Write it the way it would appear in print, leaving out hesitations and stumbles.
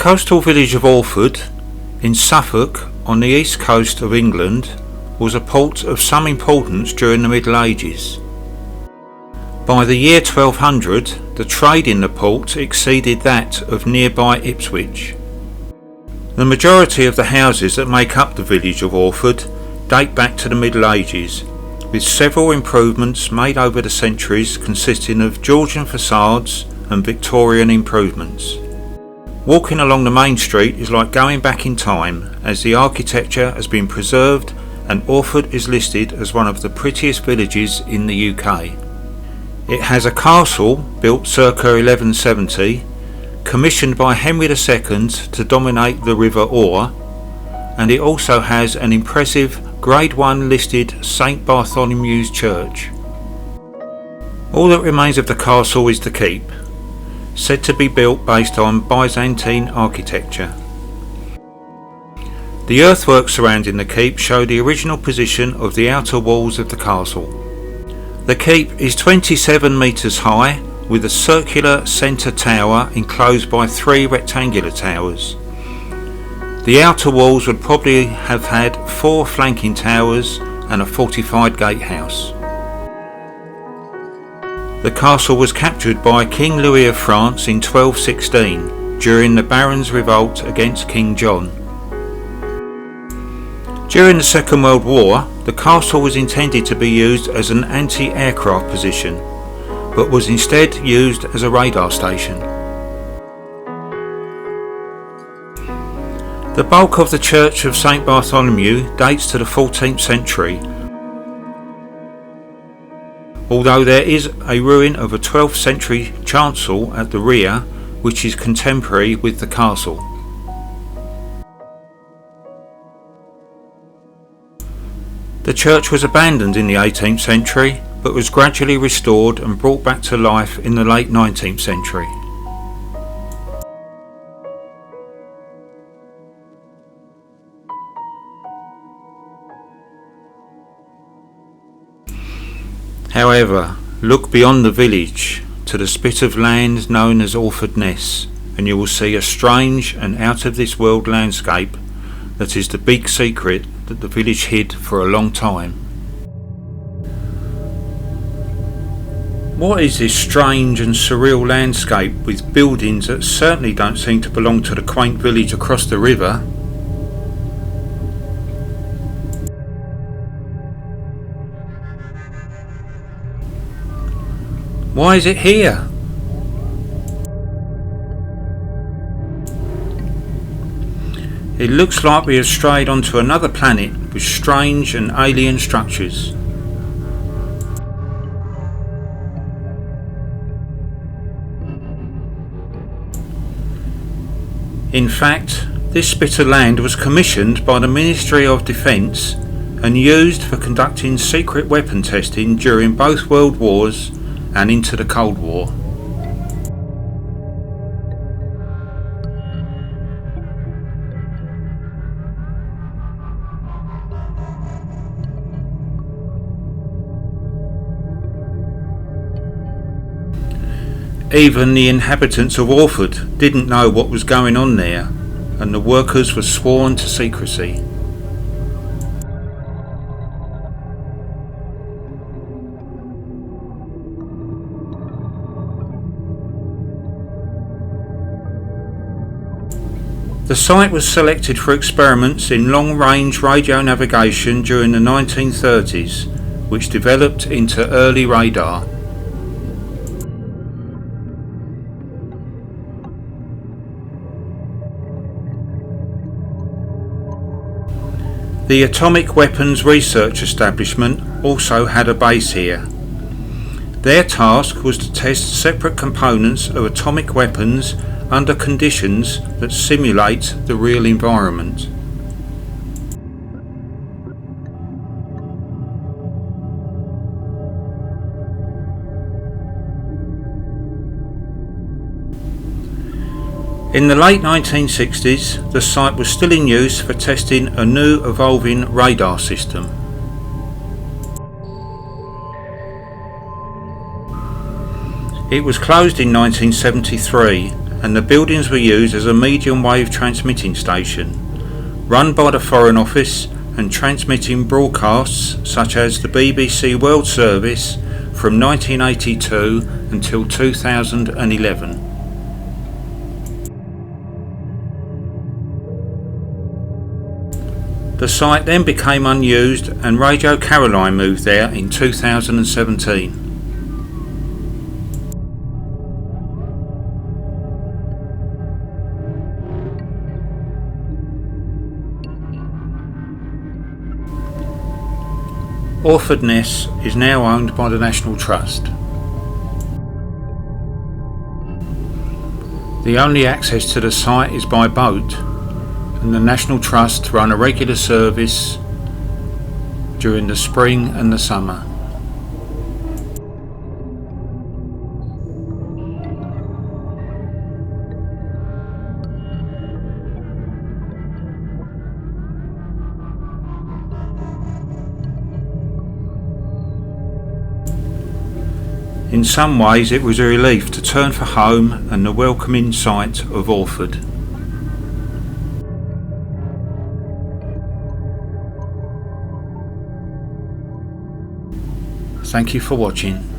coastal village of Orford, in Suffolk on the east coast of England, was a port of some importance during the Middle Ages. By the year 1200, the trade in the port exceeded that of nearby Ipswich. The majority of the houses that make up the village of Orford date back to the Middle Ages, with several improvements made over the centuries consisting of Georgian facades and Victorian improvements. Walking along the main street is like going back in time, as the architecture has been preserved and Orford is listed as one of the prettiest villages in the UK. It has a castle built circa 1170, commissioned by Henry II to dominate the River Orr, and it also has an impressive Grade 1 listed St Bartholomew's Church. All that remains of the castle is the keep, said to be built based on Byzantine architecture. The earthworks surrounding the keep show the original position of the outer walls of the castle. The keep is 27 metres high, with a circular centre tower enclosed by 3 rectangular towers. The outer walls would probably have had 4 flanking towers and a fortified gatehouse. The castle was captured by King Louis of France in 1216 during the Barons' Revolt against King John. During the Second World War, the castle was intended to be used as an anti-aircraft position, but was instead used as a radar station. The bulk of the Church of St Bartholomew dates to the 14th century, although there is a ruin of a 12th century chancel at the rear which is contemporary with the castle. The church was abandoned in the 18th century, but was gradually restored and brought back to life in the late 19th century. However, look beyond the village to the spit of land known as Orford Ness, and you will see a strange and out-of-this-world landscape that is the big secret that the village hid for a long time. What is this strange and surreal landscape with buildings that certainly don't seem to belong to the quaint village across the river? Why is it here? It looks like we have strayed onto another planet with strange and alien structures. In fact, this bit of land was commissioned by the Ministry of Defence and used for conducting secret weapon testing during both World Wars and into the Cold War. Even the inhabitants of Orford didn't know what was going on there, and the workers were sworn to secrecy. The site was selected for experiments in long-range radio navigation during the 1930s, which developed into early radar. The Atomic Weapons Research Establishment also had a base here. Their task was to test separate components of atomic weapons under conditions that simulate the real environment. In the late 1960s, the site was still in use for testing a new evolving radar system. It was closed in 1973 and the buildings were used as a medium wave transmitting station, run by the Foreign Office and transmitting broadcasts such as the BBC World Service from 1982 until 2011. The site then became unused and Radio Caroline moved there in 2017. Orford Ness is now owned by the National Trust. The only access to the site is by boat, and the National Trust run a regular service during the spring and the summer. In some ways it was a relief to turn for home and the welcoming sight of Orford. Thank you for watching.